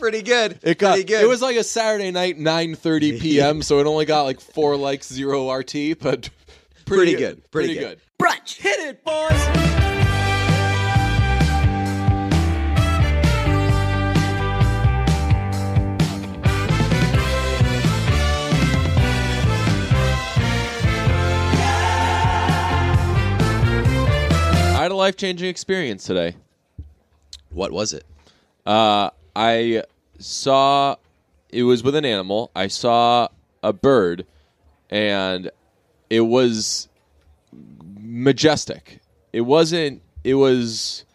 Pretty good. It was like a Saturday night, 9:30 p.m., so it only got like 4 likes, 0 RT, but pretty good. Pretty good. Brunch. Hit it, boys! I had a life-changing experience today. What was it? I saw, it was with an animal. I saw a bird, and it was majestic. It wasn't, what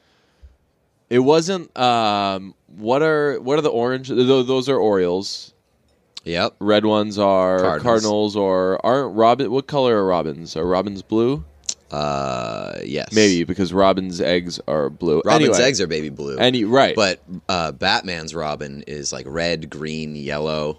are the orange? Those are Orioles. Yep. Red ones are Cardinals, or aren't robin? What color are robins? Are robins blue? Yes. Maybe, because robin's eggs are blue. Robin's eggs are baby blue. Right. But Batman's robin is like red, green, yellow.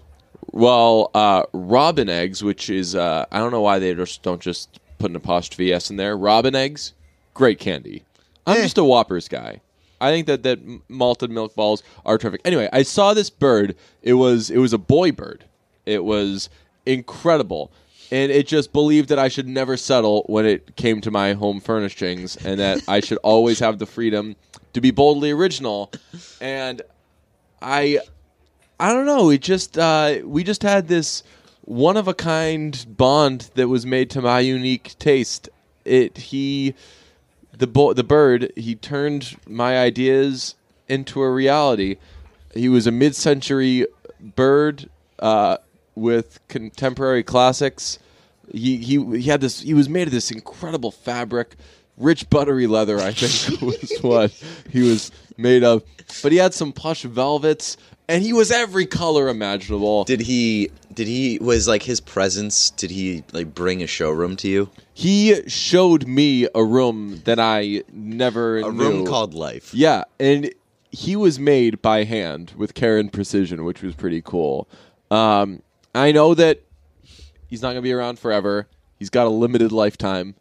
Well, robin eggs, which is, I don't know why they don't just put an apostrophe S in there. Robin eggs, great candy. I'm just a Whoppers guy. I think that malted milk balls are terrific. Anyway, I saw this bird. It was a boy bird. It was incredible. And it just believed that I should never settle when it came to my home furnishings, and that I should always have the freedom to be boldly original. And I don't know. We just had this one of a kind bond that was made to my unique taste. The bird, he turned my ideas into a reality. He was a mid-century bird with contemporary classics. He had this. He was made of this incredible fabric, rich buttery leather, I think was what he was made of. But he had some plush velvets, and he was every color imaginable. Did he was like his presence? Did he like bring a showroom to you? He showed me a room that I never knew. A room called life. Yeah, and he was made by hand with care and precision, which was pretty cool. I know that he's not going to be around forever. He's got a limited lifetime,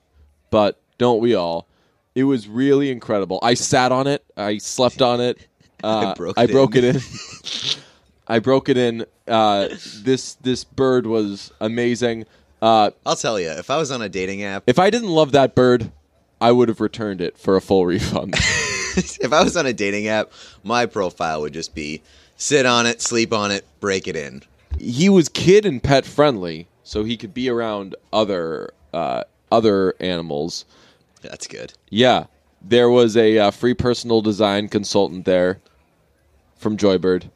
but don't we all? It was really incredible. I sat on it. I slept on it. I broke it in. I broke it in. This bird was amazing. I'll tell you, if I was on a dating app... If I didn't love that bird, I would have returned it for a full refund. If I was on a dating app, my profile would just be sit on it, sleep on it, break it in. He was kid and pet friendly, so he could be around other animals. That's good. Yeah. There was a free personal design consultant there from Joybird.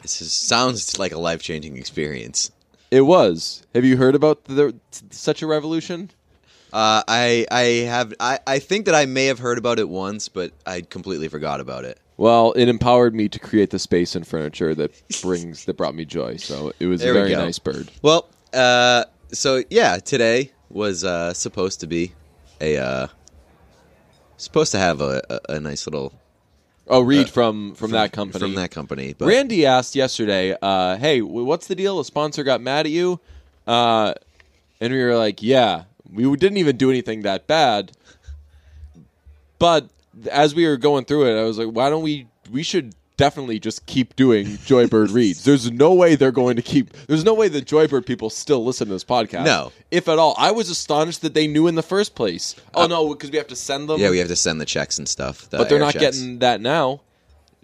Sounds like a life-changing experience. It was. Have you heard about such a revolution? I have. I think that I may have heard about it once, but I completely forgot about it. Well, it empowered me to create the space and furniture that brought me joy. So it was a very nice bird. Well, so yeah, today was supposed to have a nice little read from that company. From that company. But Randy asked yesterday, "Hey, what's the deal? A sponsor got mad at you?" And we were like, "Yeah, we didn't even do anything that bad." But as we were going through it, I was like, "Why don't we should definitely just keep doing Joybird reads." There's no way the Joybird people still listen to this podcast. No. If at all. I was astonished that they knew in the first place. Oh, no, because we have to send them? Yeah, we have to send the checks and stuff. But they're not getting that now.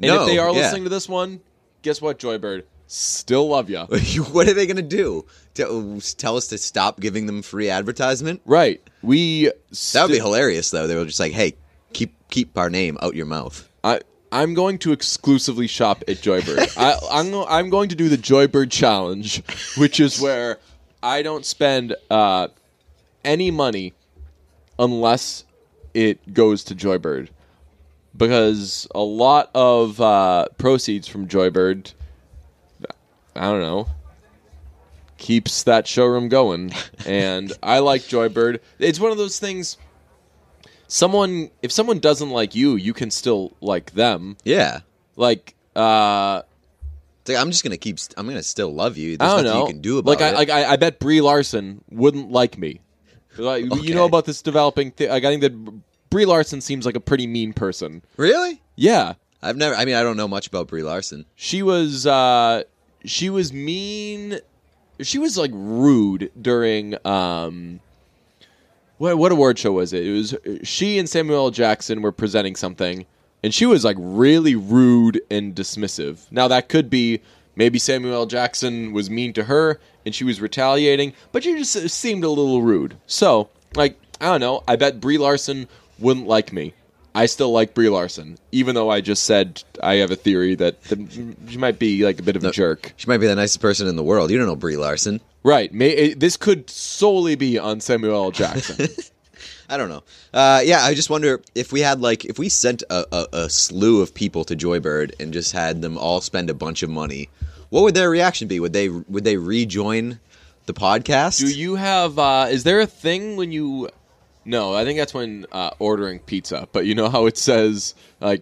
And if they are listening to this one, guess what, Joybird? Still love ya. What are they going to do? Tell us to stop giving them free advertisement? Right. That would be hilarious, though. They were just like, hey, keep our name out your mouth. I'm going to exclusively shop at Joybird. I'm going to do the Joybird Challenge, which is where I don't spend any money unless it goes to Joybird. Because a lot of proceeds from Joybird, I don't know, keeps that showroom going. And I like Joybird. It's one of those things... If someone doesn't like you, you can still like them. Yeah. Like, I'm just going to still love you. There's nothing you can do about it. I bet Brie Larson wouldn't like me. Like, okay. You know about this developing thing. I think that Brie Larson seems like a pretty mean person. Really? Yeah. I've never. I mean, I don't know much about Brie Larson. She was mean. She was like rude during what award show was it? It was she and Samuel L. Jackson were presenting something, and she was like really rude and dismissive. Now that could be maybe Samuel L. Jackson was mean to her and she was retaliating, but she just seemed a little rude. So, like, I don't know. I bet Brie Larson wouldn't like me. I still like Brie Larson, even though I just said I have a theory that she might be like a bit of a jerk. She might be the nicest person in the world. You don't know Brie Larson. Right. This could solely be on Samuel L. Jackson. I don't know. Yeah, I just wonder if we had if we sent a slew of people to Joybird and just had them all spend a bunch of money, what would their reaction be? Would they rejoin the podcast? Do you have? Is there a thing when you? No, I think that's when ordering pizza. But you know how it says like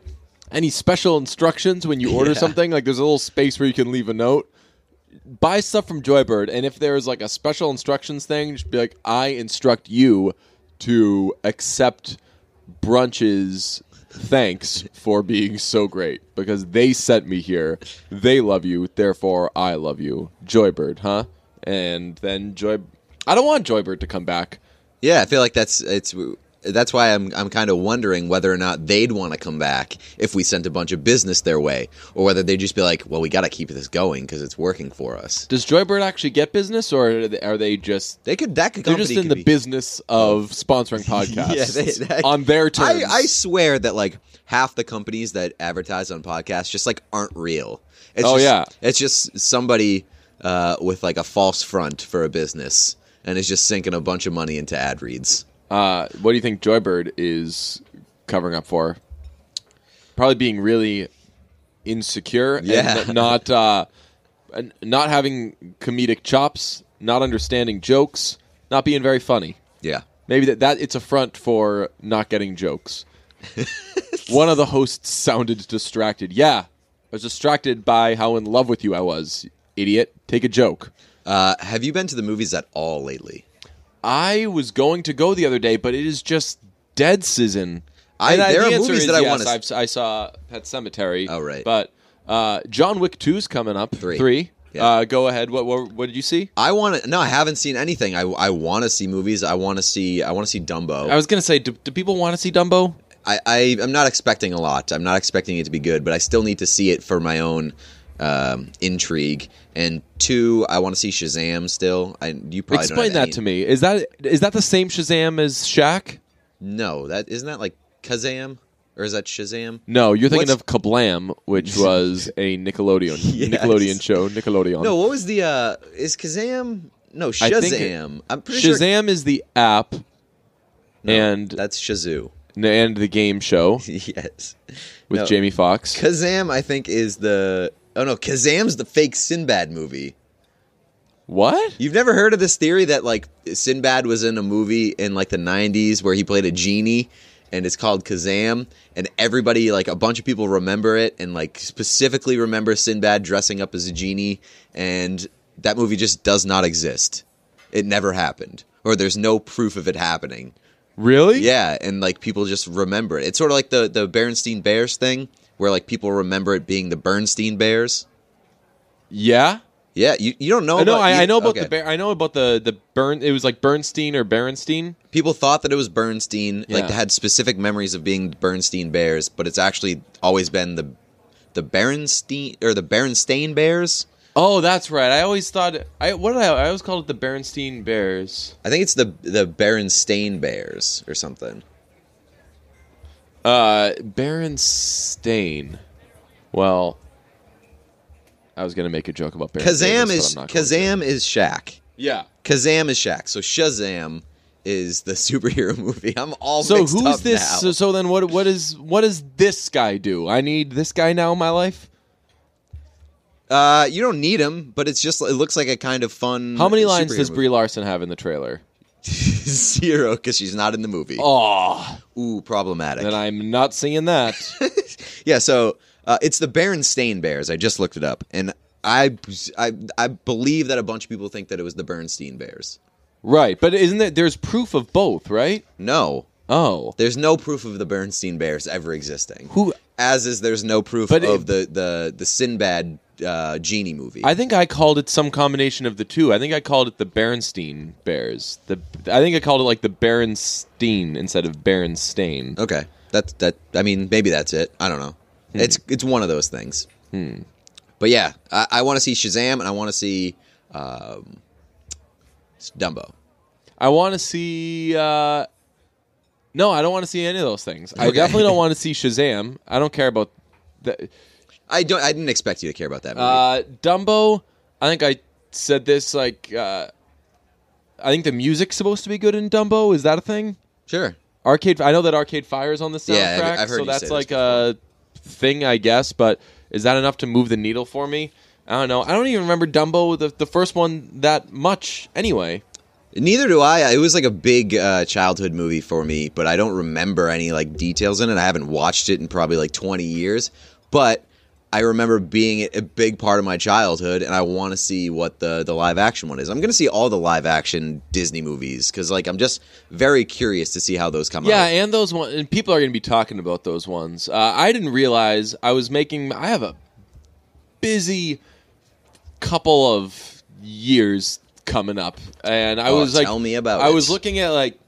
any special instructions when you order something? Like there's a little space where you can leave a note. Buy stuff from Joybird, and if there's like a special instructions thing, just be like, I instruct you to accept Brunch's thanks for being so great because they sent me here. They love you, therefore I love you. Joybird, huh? And then I don't want Joybird to come back. Yeah, I feel like that's why I'm kind of wondering whether or not they'd want to come back if we sent a bunch of business their way, or whether they'd just be like, well, we got to keep this going because it's working for us. Does Joybird actually get business, or are they just they're just in the business of sponsoring podcasts on their terms? I swear that like half the companies that advertise on podcasts just like aren't real. It's just somebody with like a false front for a business and is just sinking a bunch of money into ad reads. What do you think Joybird is covering up for? Probably being really insecure and not having comedic chops, not understanding jokes, not being very funny. Yeah. Maybe that it's a front for not getting jokes. One of the hosts sounded distracted. Yeah, I was distracted by how in love with you I was. Idiot. Take a joke. Have you been to the movies at all lately? I was going to go the other day, but it is just dead season. There are movies that I want to. I saw Pet Sematary. Oh right, but John Wick 2's coming up. Three. Yeah. Go ahead. What did you see? No, I haven't seen anything. I want to see movies. I want to see Dumbo. I was gonna say, do people want to see Dumbo? I'm not expecting a lot. I'm not expecting it to be good, but I still need to see it for my own intrigue. And 2, I want to see Shazam still. You probably explain don't have that to me. Is that the same Shazam as Shaq? No, isn't that like Kazam, or is that Shazam? No, you're thinking of Kablam, which was a Nickelodeon show. Nickelodeon. No, what was the is Kazam? No, Shazam. I'm pretty sure Shazam is the app, and that's Shazoo. And the game show. Yes. With Jamie Foxx. Kazam, I think, is the... Oh, no. Kazam's the fake Sinbad movie. What? You've never heard of this theory that, like, Sinbad was in a movie in, like, the 90s where he played a genie, and it's called Kazam, and everybody, like, a bunch of people remember it, and, like, specifically remember Sinbad dressing up as a genie, and that movie just does not exist. It never happened. Or there's no proof of it happening. Really? Yeah, and like people just remember it. It's sort of like the Berenstain Bears thing, where like people remember it being the Bernstein Bears. Yeah. Yeah, you don't know. I know about I know about the Bern. It was like Bernstein or Berenstein. People thought that it was Bernstein. Yeah. Like they had specific memories of being Bernstein Bears, but it's actually always been the Berenstein or the Berenstain Bears. Oh, that's right. I always thought I always called it the Berenstein Bears. I think it's the Berenstain Bears or something. Berenstain. Well, I was gonna make a joke about Berenstain. Kazam is Shaq. Yeah, Kazam is Shaq. So Shazam is the superhero movie. I'm all so mixed who's up this? now. So then what does this guy do? I need this guy now in my life. You don't need him, but it looks like a kind of fun. How many lines does Brie Larson have in the trailer? 0, because she's not in the movie. Oh, ooh, problematic. Then I'm not seeing that. Yeah, so it's the Berenstain Bears. I just looked it up, and I believe that a bunch of people think that it was the Bernstein Bears. Right, but isn't there's proof of both, right? No, Oh. There's no proof of the Bernstein Bears ever existing. Who? As is there's no proof of the Sinbad genie movie. I think I called it some combination of the two. I think I called it the Bernstein Bears. I think I called it like the Berenstein instead of Berenstain. Okay. I mean, maybe that's it. I don't know. It's one of those things. But yeah, I want to see Shazam and I want to see Dumbo. I want to see... no, I don't want to see any of those things. I definitely don't want to see Shazam. I don't care about... I didn't expect you to care about that movie. Dumbo, I think I said this, like... I think the music's supposed to be good in Dumbo. Is that a thing? Sure. I know that Arcade Fire's on the soundtrack, yeah, I've heard so you that's say like this a thing, I guess, but is that enough to move the needle for me? I don't know. I don't even remember Dumbo, the first one, that much anyway. Neither do I. It was like a big childhood movie for me, but I don't remember any like details in it. I haven't watched it in probably like 20 years, but I remember being a big part of my childhood, and I want to see what the live action one is. I'm going to see all the live action Disney movies because like I'm just very curious to see how those come out. Yeah, and those ones, and people are going to be talking about those ones. I didn't realize I have a busy couple of years coming up, and I was like, tell me about I it. was looking at like,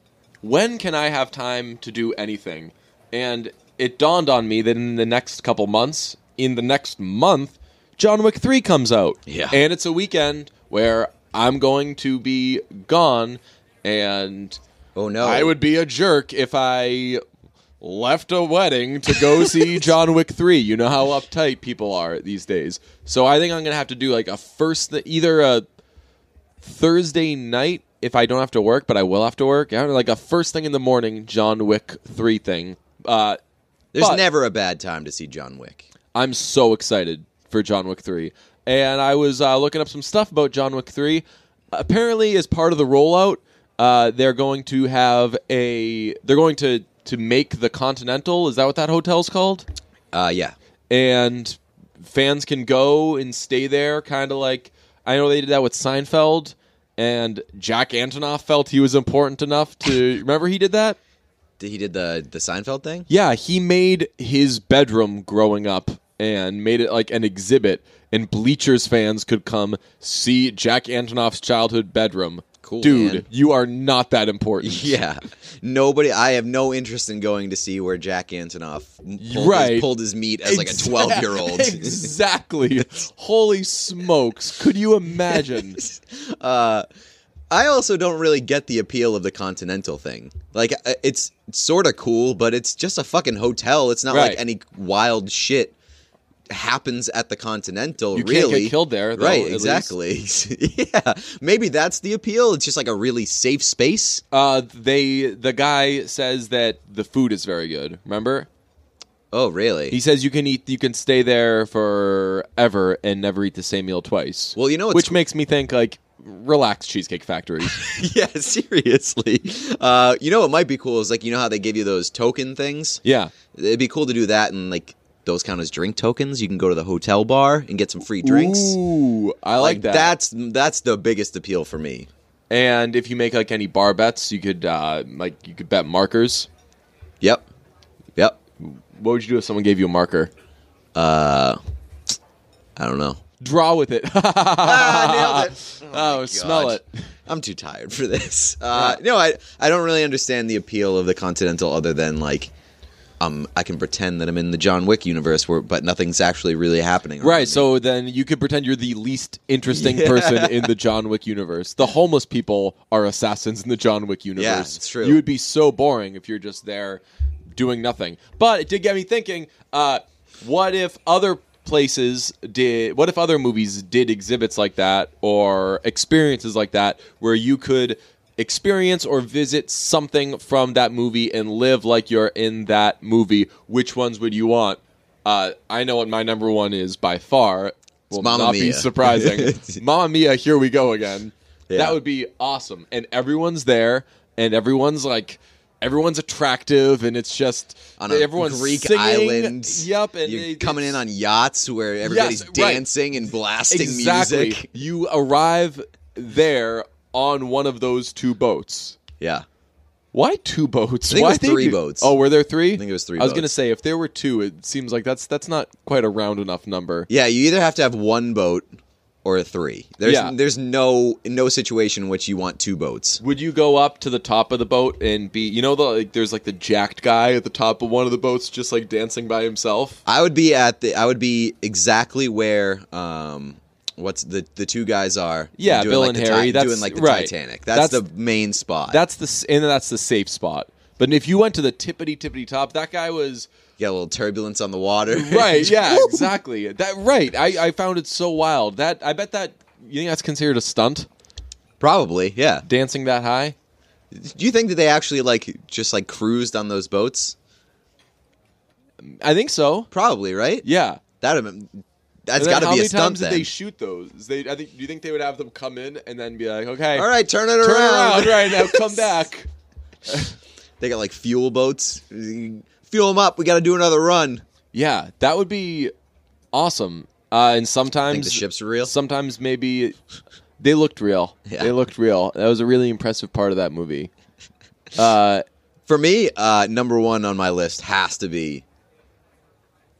when can I have time to do anything? And it dawned on me that in the next couple months, in the next month, John Wick 3 comes out. Yeah. And it's a weekend where I'm going to be gone, and oh no, I would be a jerk if I left a wedding to go see John Wick 3. You know how uptight people are these days. So I think I'm going to have to do like either a Thursday night if I don't have to work, but I will have to work. Like a first thing in the morning John Wick 3 thing. There's never a bad time to see John Wick. I'm so excited for John Wick 3. And I was looking up some stuff about John Wick 3. Apparently, as part of the rollout, they're going to make the Continental. Is that what that hotel's called? Yeah. And fans can go and stay there, kind of like, I know they did that with Seinfeld, and Jack Antonoff felt he was important enough to... Remember he did that? He did the Seinfeld thing? Yeah, he made his bedroom growing up and made it like an exhibit, and Bleachers fans could come see Jack Antonoff's childhood bedroom. Cool, dude, man. You are not that important. Yeah. I have no interest in going to see where Jack Antonoff pulled his meat as like a 12-year-old. Exactly. Holy smokes. Could you imagine? I also don't really get the appeal of the Continental thing. Like, it's sort of cool, but it's just a fucking hotel. It's not like any wild shit happens at the Continental, you really. Can't get killed there, though, right, exactly. Yeah, maybe that's the appeal. It's just like a really safe space. The guy says that the food is very good, remember? Oh, really? He says you can stay there forever and never eat the same meal twice. Well, which makes me think, like, relax, Cheesecake Factory. Yeah, seriously. What might be cool is, like, you know how they give you those token things? Yeah. It'd be cool to do that, and, like, those count as drink tokens. You can go to the hotel bar and get some free drinks. Ooh, I like that. That's the biggest appeal for me. And if you make, like, any bar bets, you could bet markers. Yep. What would you do if someone gave you a marker? I don't know. Draw with it. Nailed it. Oh, smell it. I'm too tired for this. I don't really understand the appeal of the Continental other than, like, I can pretend that I'm in the John Wick universe, but nothing's actually really happening. Right, so then you could pretend you're the least interesting person in the John Wick universe. The homeless people are assassins in the John Wick universe. Yeah, it's true. You would be so boring if you're just there doing nothing. But it did get me thinking, what if other movies did exhibits like that or experiences like that where you could experience or visit something from that movie and live like you're in that movie? Which ones would you want? I know what my number one is by far. Will not be surprising. Mamma Mia, here we go again. Yeah. That would be awesome. And everyone's there, and everyone's attractive, and it's just on a Greek singing. island. Yep, and you're coming in on yachts where everybody's dancing and blasting music. You arrive there on one of those two boats. Yeah. Why 2 boats? I think Why it was 3 boats. Oh, were there 3? I think it was 3 I was boats. going to say, if there were 2, it seems like that's not quite a round enough number. Yeah, you either have to have 1 boat or 3. There's no situation in which you want 2 boats. Would you go up to the top of the boat and be, there's like the jacked guy at the top of one of the boats just like dancing by himself? I would be exactly where what's the 2 guys are. Yeah, doing Bill like and the Harry. That's doing like the right. Titanic. That's the main spot. That's the safe spot. But if you went to the tippity top, that guy was Get a little turbulence on the water. right. Yeah, exactly. Right. I found it so wild. I bet that you think that's considered a stunt, Probably, yeah. dancing that high. Do you think that they actually just cruised on those boats? I think so. Probably, right? Yeah. That's got to be a stunt. How many times then. did they shoot those? Do you think they would have them come in and then be like, okay, All right, turn it turn around. around, right now, come back. They got fuel boats. Fuel them up. We got to do another run. Yeah, that would be awesome. And sometimes Think the ships are real? Sometimes maybe they looked real. Yeah. They looked real. That was a really impressive part of that movie. For me, number 1 on my list has to be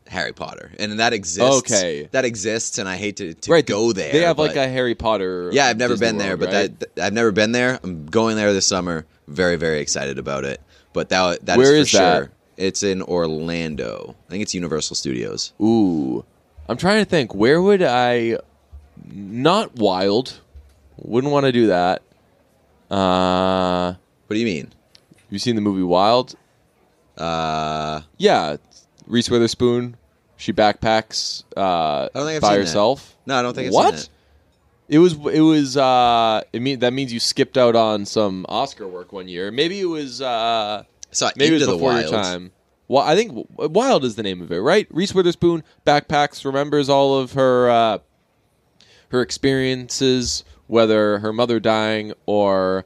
Harry Potter, and that exists. Okay. That exists, and I hate to Right, go there. They have but- a Harry Potter. Yeah, I've never Disney been there, World, but right? I've never been there. I'm going there this summer. Very, very excited about it. But that Where is for is that? sure. It's in Orlando. I think it's Universal Studios. Ooh, I'm trying to think. Where would I? Not Wild. Wouldn't want to do that. What do you mean? You seen the movie Wild? Yeah, Reese Witherspoon. She backpacks don't think I've by seen that. herself. No, I don't think I've What? seen That means you skipped out on some Oscar work one year. Maybe it was it. Saw maybe it Into was the before Wild. your time. Well, I think Wild is the name of it, right? Reese Witherspoon backpacks, remembers all of her experiences, whether her mother dying or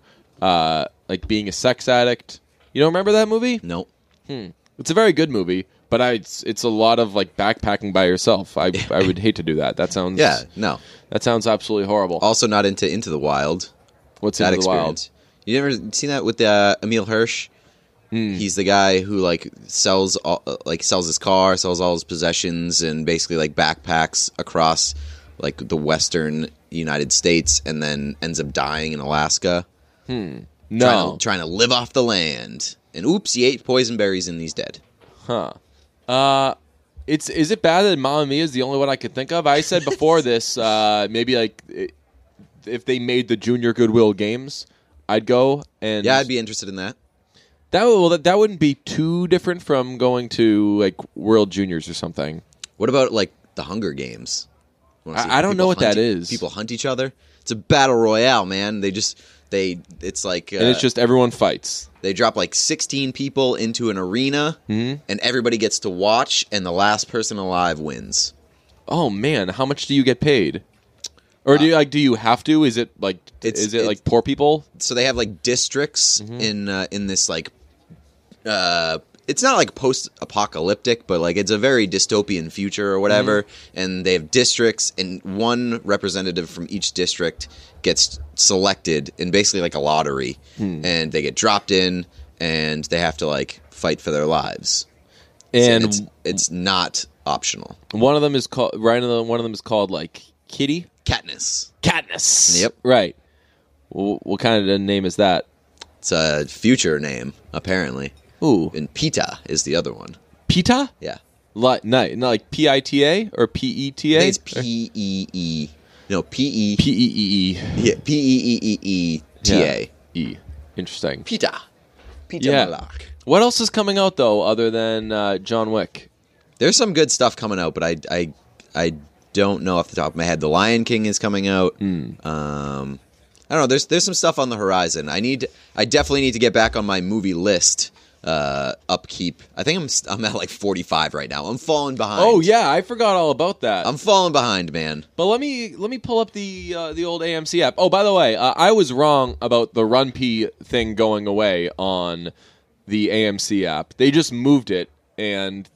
being a sex addict. You don't remember that movie? Nope. It's a very good movie, but it's a lot of backpacking by yourself. I would hate to do that. That sounds No. That sounds absolutely horrible. Also, not Into the Wild. What's That Into the Wild? experience. You never seen that with Emil Hirsch? He's the guy who sells his car, sells all his possessions, and basically backpacks across the western United States, and then ends up dying in Alaska. No. Trying to live off the land. And oops, he ate poison berries and he's dead. Huh. Is it bad that Mamma Mia is the only one I could think of? I said before this, maybe if they made the Junior Goodwill Games, I'd go. And Yeah, I'd be interested in that. that wouldn't be too different from going to World Juniors or something. What about the Hunger Games? I don't know what that is. People hunt each other. It's a battle royale, man. It's And it's just everyone fights. they drop 16 people into an arena, and everybody gets to watch, and the last person alive wins. Oh man, how much do you get paid? Or do you have to? Is it It's poor people? So they have districts in this it's not post-apocalyptic, but it's a very dystopian future or whatever. And they have districts, and one representative from each district gets selected in basically a lottery, and they get dropped in, and they have to fight for their lives. And it's not optional. one of them is called One of them is called Kitty. Katniss. Katniss. Yep. Right. What kind of name is that? It's a future name, apparently. Ooh. And Pita is the other one. Pita? Yeah. Not Pita or Peta? I think it's P-E-E. No, P-E. P-E-E-E. Yeah, P-E-E-E-E-T-A. E. Interesting. Pita. Pita Yeah. Malak. What else is coming out, though, other than John Wick? There's some good stuff coming out, but I don't know off the top of my head. The Lion King is coming out. I don't know. There's some stuff on the horizon. I definitely need to get back on my movie list upkeep. I think I'm at 45 right now. I'm falling behind. Oh yeah, I forgot all about that. I'm falling behind, man. But let me pull up the old AMC app. Oh, by the way, I was wrong about the Run P thing going away on the AMC app. They just moved it, and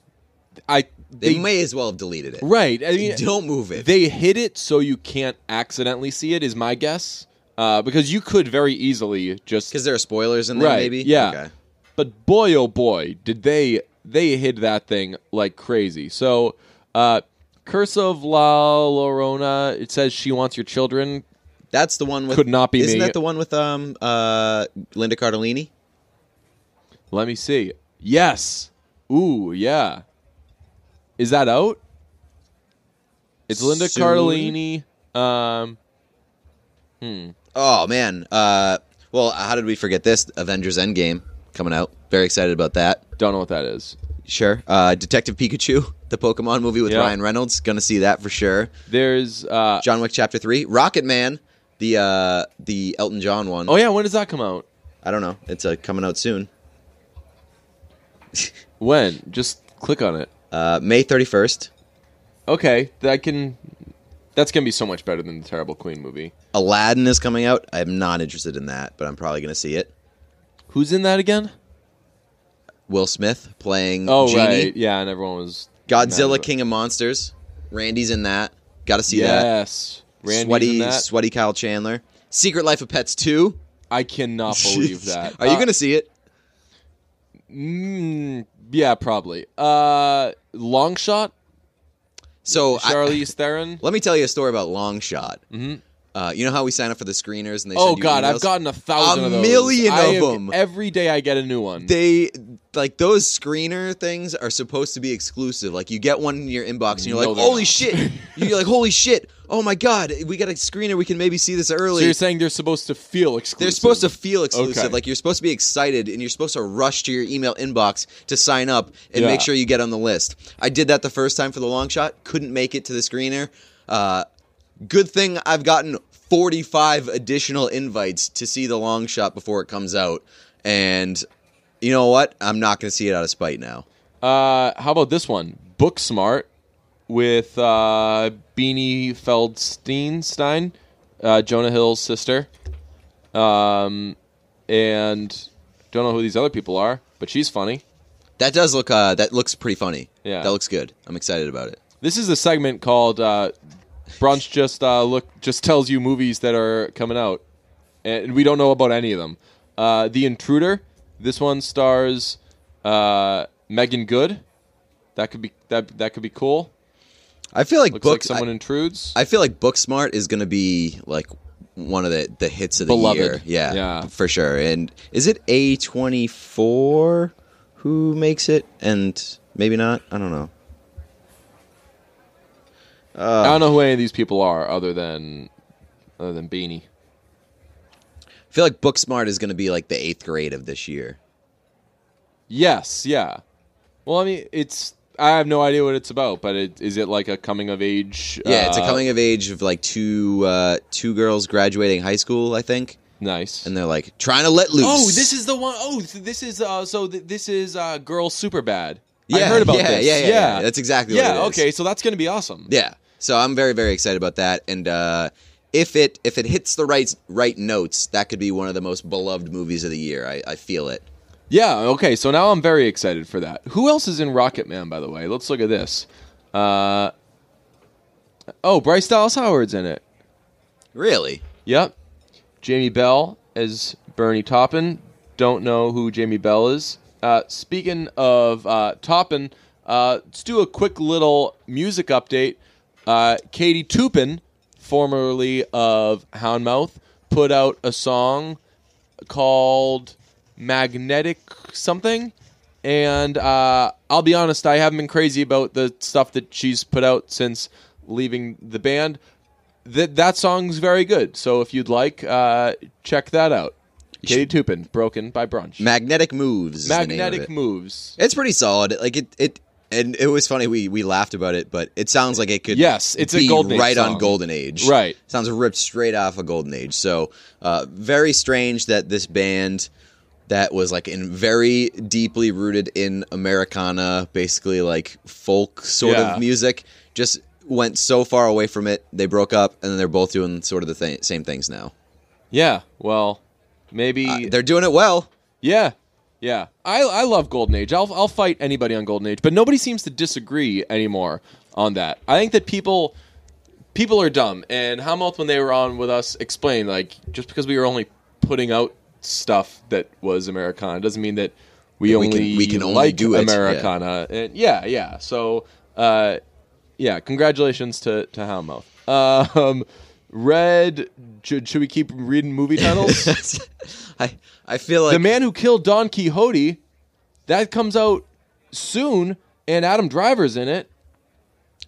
They may as well have deleted it. right. I mean, Don't move it. They hid it so you can't accidentally see it. Is my guess. Because you could very easily just... Because there are spoilers in there, right, maybe? yeah. Okay. But boy, oh boy, did they hid that thing like crazy. So, Curse of La Llorona, it says she wants your children. That's the one with... Could not be Isn't me. that the one with Linda Cardellini? Let me see. Yes. Ooh, yeah. Is that out? It's Linda Soon? Cardellini. Oh, man. Well, how did we forget this? Avengers Endgame coming out. Very excited about that. Don't know what that is. Sure. Detective Pikachu, the Pokemon movie with Yeah. Ryan Reynolds. Gonna see that for sure. There's... John Wick Chapter 3. Rocket Man, the Elton John one. oh, yeah, when does that come out? I don't know. It's coming out soon. When? Just click on it. May 31st. Okay, that's going to be so much better than the Terrible Queen movie. Aladdin is coming out. I'm not interested in that, but I'm probably going to see it. Who's in that again? Will Smith playing Oh, Genie. right. Yeah, and everyone was... Godzilla King of Monsters. Randy's in that. Got to see that. Yes. Randy's in that. Sweaty Kyle Chandler. Secret Life of Pets 2. I cannot believe that. Are you going to see it? Yeah, probably. Long Shot? So Charlize Theron? let me tell you a story about Long Shot. Mm-hmm. You know how we sign up for the screeners and they Oh, send you God, emails? I've gotten 1,000 of those. A million of them. Every day I get a new one. They like those screener things are supposed to be exclusive. Like you get one in your inbox and you're No, like, they're holy not. shit! You're like, holy shit! Oh my god, we got a screener. We can maybe see this early. So you're saying they're supposed to feel exclusive? They're supposed to feel exclusive. Okay. Like you're supposed to be excited and you're supposed to rush to your email inbox to sign up and Yeah. make sure you get on the list. I did that the first time for the Long Shot. Couldn't make it to the screener. Good thing I've gotten 45 additional invites to see the Long Shot before it comes out. And you know what? I'm not going to see it out of spite now. How about this one? Booksmart with Beanie Feldstein, Jonah Hill's sister. And don't know who these other people are, but she's funny. That does look. That looks pretty funny. Yeah. That looks good. I'm excited about it. This is a segment called Brunch just tells you movies that are coming out, and we don't know about any of them. The Intruder. This one stars Megan Good. That could be cool. I feel like Looks like someone intrudes. I feel like Booksmart is going to be like one of the hits of the Beloved. year. Yeah, Yeah. for sure. And is it A24 who makes it? And maybe not. I don't know. I don't know who any of these people are other than Beanie. I feel like Booksmart is going to be like the 8th grade of this year. Yes, yeah. Well, I mean, I have no idea what it's about, but is it like a coming of age? Yeah, it's a coming of age of like two girls graduating high school, I think. Nice. And they're like trying to let loose. Oh, this is the one. Oh, this is this is Girls Superbad. Yeah, I heard about yeah, this. Yeah. That's exactly what it is. Okay, so that's going to be awesome. Yeah. So I'm very, very excited about that. And if it hits the right notes, that could be one of the most beloved movies of the year. I feel it. Yeah, okay, so now I'm very excited for that. Who else is in Rocket Man, by the way? Let's look at this. Bryce Dallas Howard's in it. Really? Yep. Jamie Bell as Bernie Taupin. Don't know who Jamie Bell is. Speaking of Taupin, let's do a quick little music update. Katie Tupin, formerly of Houndmouth, put out a song called Magnetic something, and I'll be honest, I haven't been crazy about the stuff that she's put out since leaving the band. That song's very good, so if you'd like, check that out. Katie Tupin, Broken by Brunch. Magnetic Moves. Is Magnetic the name of it. Moves. It's pretty solid. Like it, and it was funny. We laughed about it, but it sounds like it could. Yes, it's a be Golden Age right song. on Golden Age. Right. Sounds ripped straight off of Golden Age. So very strange that this band that was like very deeply rooted in Americana, basically like folk sort of music, just went so far away from it. They broke up, and then they're both doing sort of the same things now. Yeah, well, maybe They're doing it well. Yeah. I love Golden Age. I'll fight anybody on Golden Age, but nobody seems to disagree anymore on that. I think that people people are dumb. And Hellmouth, when they were on with us, explained, like, just because we were only putting out stuff that was Americana doesn't mean that we can only like do Americana. And yeah. So, congratulations to Hellmouth. Red, should we keep reading movie titles? I feel like The Man Who Killed Don Quixote, that comes out soon, and Adam Driver's in it.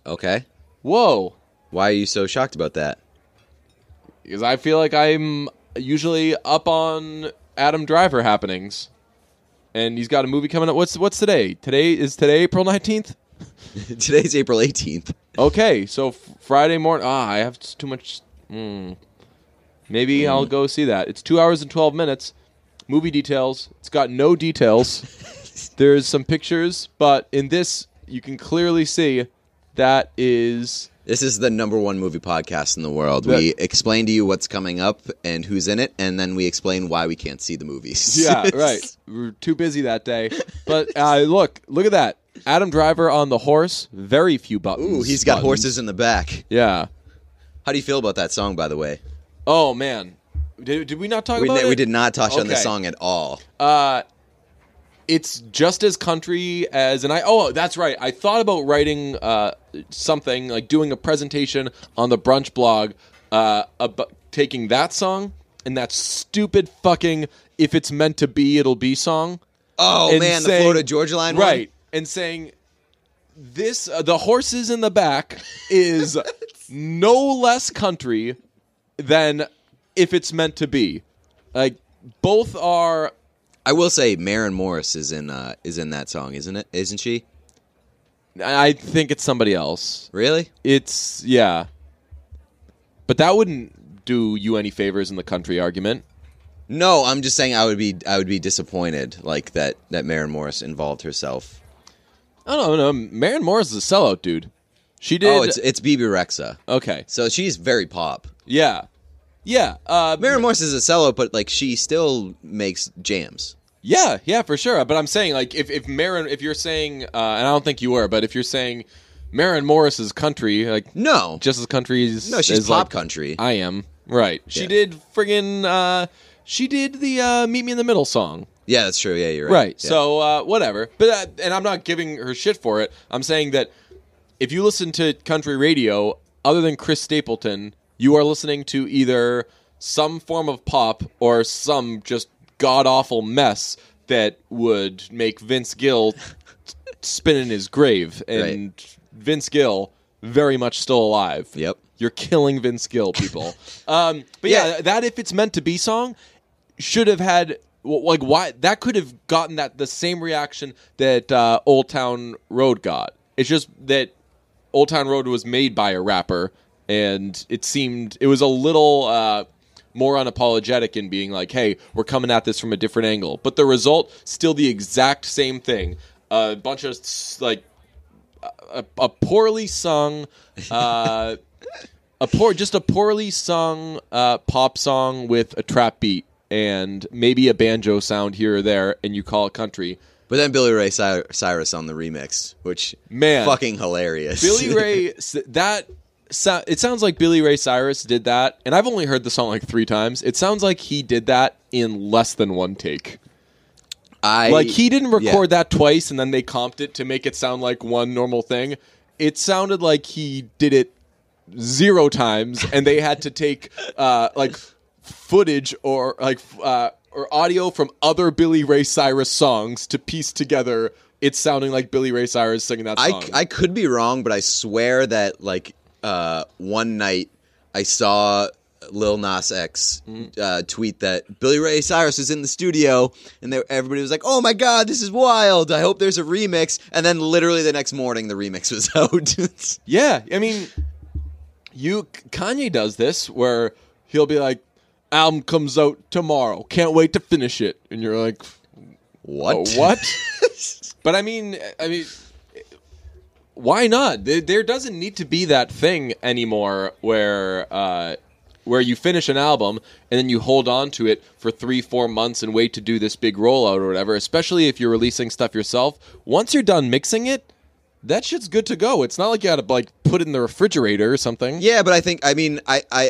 Okay. Whoa. Why are you so shocked about that? Because I feel like I'm usually up on Adam Driver happenings. And he's got a movie coming up. What's today? Is today April 19th? Today's April 18th. Okay, so Friday morning. I have too much. Maybe I'll go see that. It's 2 hours and 12 minutes. Movie details. It's got no details. There's some pictures, but in this, you can clearly see that is... This is the number one movie podcast in the world. We explain to you what's coming up and who's in it, and then we explain why we can't see the movies. Yeah, right. We're too busy that day. But look at that. Adam Driver on the horse. Very few buttons. Ooh, he's got horses in the back. Yeah. How do you feel about that song, by the way? Oh, man. Did we not talk about it? We did not touch on the song at all. It's just as country as... Oh, that's right. I thought about writing something, like doing a presentation on the Brunch blog about taking that song and that stupid fucking If It's Meant to Be, It'll Be song. Oh, man, the Florida Georgia Line one? Right. And saying, this, the horses in the back is no less country than If It's Meant to Be. Like, both are... I will say Maren Morris is in that song, isn't it? Isn't she? I think it's somebody else. Really? Yeah. But that wouldn't do you any favors in the country argument. No, I'm just saying I would be disappointed like that Maren Morris involved herself. Oh no, Maren Morris is a sellout, dude. She did. Oh, it's Bebe Rexha. Okay, so she's very pop. Yeah. Maren Morris is a sellout, but like she still makes jams. Yeah, for sure. But I'm saying like if you're saying, and I don't think you were, but if you're saying Maren Morris is country, like no, just as country as no, she's pop like, country. I am right. She did friggin'. She did the "Meet Me in the Middle" song. Yeah, that's true. Yeah, you're right. Right. Yeah. So whatever. But and I'm not giving her shit for it. I'm saying that if you listen to country radio, other than Chris Stapleton, you are listening to either some form of pop or some just god-awful mess that would make Vince Gill spin in his grave. And Vince Gill, very much still alive. Yep. You're killing Vince Gill, people. But yeah, that If It's Meant to Be song should have had... Like, why? That could have gotten the same reaction that Old Town Road got. It's just that Old Town Road was made by a rapper, and it was a little... more unapologetic in being like, hey, we're coming at this from a different angle. But the result, still the exact same thing. A bunch of, like, a poorly sung, a poorly sung pop song with a trap beat and maybe a banjo sound here or there, and you call it country. But then Billy Ray Cyrus on the remix, which, man, fucking hilarious. Billy Ray, it sounds like Billy Ray Cyrus did that, and I've only heard the song like 3 times. It sounds like he did that in less than one take. He didn't record that twice, and then they comped it to make it sound like one normal thing. It sounded like he did it 0 times, and they had to take footage or audio from other Billy Ray Cyrus songs to piece together it sounding like Billy Ray Cyrus singing that song. I could be wrong, but I swear that one night I saw Lil Nas X tweet that Billy Ray Cyrus was in the studio, and everybody was like, "Oh my god, this is wild! I hope there's a remix." And then literally the next morning, the remix was out. Yeah, I mean, Kanye does this where he'll be like, "Album comes out tomorrow. Can't wait to finish it," and you're like, "What? What?" But I mean. Why not? There doesn't need to be that thing anymore where you finish an album and then you hold on to it for 3-4 months and wait to do this big rollout or whatever, especially if you're releasing stuff yourself. Once you're done mixing it, that shit's good to go. It's not like you got to like put it in the refrigerator or something. Yeah, but I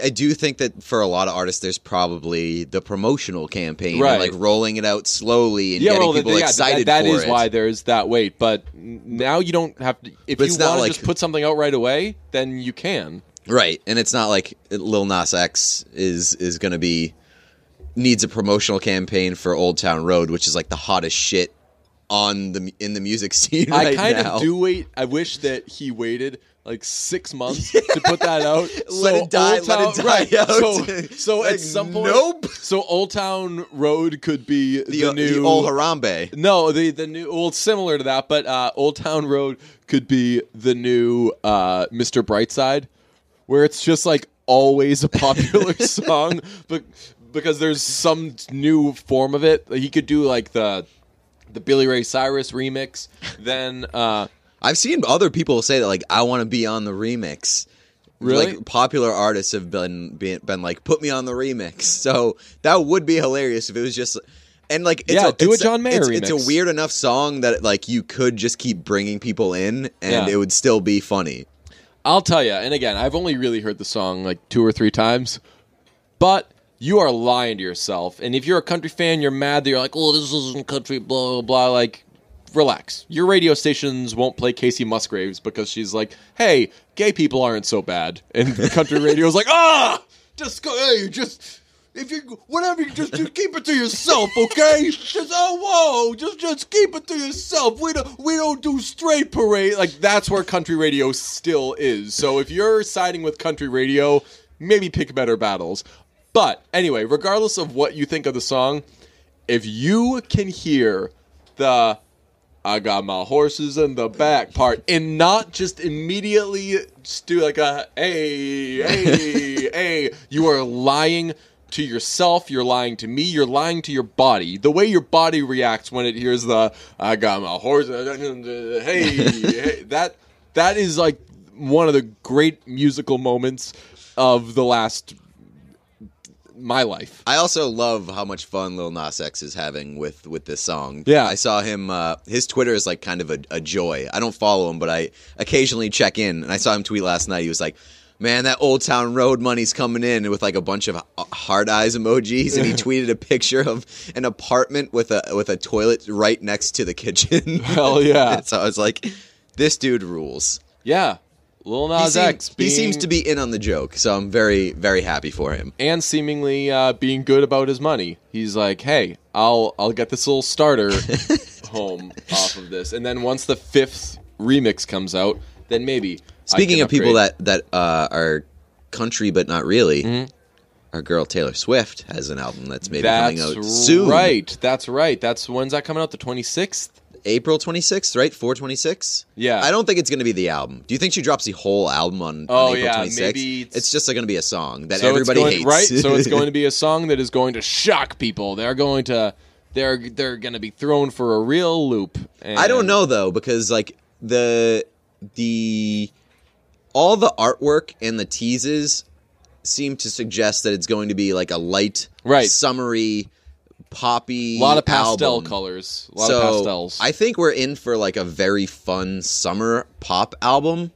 do think that for a lot of artists, there's probably the promotional campaign, Right. and like rolling it out slowly and getting people excited that for is it. why there's that wait. But now you don't have to. If But you it's not want to like- just put something out right away, then you can. Right, and it's not like Lil Nas X is going to needs a promotional campaign for Old Town Road, which is like the hottest shit in the music scene right now. I kind of do wait. I wish that he waited like 6 months to put that out. Let it die Right. out. So Like, at some point, nope. So Old Town Road could be the new the old Harambe. No, the new, well, similar to that, but Old Town Road could be the new Mr. Brightside, where it's just like always a popular song, but because there's some new form of it. He could do like the Billy Ray Cyrus remix. Then I've seen other people say that, like, I want to be on the remix. Really? Like, popular artists have been like, put me on the remix. So that would be hilarious if it was just, and like, do a John Mayer remix. It's a weird enough song that like you could just keep bringing people in, and Yeah. it would still be funny. I'll tell you, and again, I've only really heard the song like 2 or 3 times, but you are lying to yourself. And if you're a country fan, you're mad that you're like, oh, this isn't country, blah, blah, blah. Like, relax. Your radio stations won't play Casey Musgraves because she's like, hey, gay people aren't so bad. And the country radio's like, just go, hey, just, if you, whatever, just keep it to yourself, okay? Just keep it to yourself. We don't do straight parade. Like, that's where country radio still is. So if you're siding with country radio, maybe pick better battles. But anyway, regardless of what you think of the song, if you can hear the I got my horses in the back part and not just immediately just do like a hey, you are lying to yourself, you're lying to me, you're lying to your body. The way your body reacts when it hears the I got my horses, hey, that is like one of the great musical moments of the last my life. I also love how much fun Lil Nas X is having with this song. Yeah. I saw him, his Twitter is like kind of a joy. I don't follow him, but I occasionally check in, and I saw him tweet last night. He was like, man, that Old Town Road money's coming in, with like a bunch of hard eyes emojis, and he tweeted a picture of an apartment with a toilet right next to the kitchen. Hell yeah. So I was like, this dude rules. Yeah. Lil Nas X. He seems to be in on the joke, so I'm very, very happy for him. And seemingly being good about his money. He's like, hey, I'll get this little starter home off of this. And then once the 5th remix comes out, then maybe Speaking I of can people upgrade. that are country but not really, Mm-hmm. our girl Taylor Swift has an album that's maybe coming out soon. That's right. When's that coming out? The 26th? April 26th, right? 4/26? Yeah. I don't think it's going to be the album. Do you think she drops the whole album on Oh, April yeah, 26th? maybe it's just going to be a song that So everybody it's hates. right? So it's going to be a song that is going to shock people. They're going to be thrown for a real loop. And I don't know though, because like the all the artwork and the teases seem to suggest that it's going to be like a light, summery, poppy, a lot of pastel album. colors, a lot of pastels. I think we're in for like a very fun summer pop album.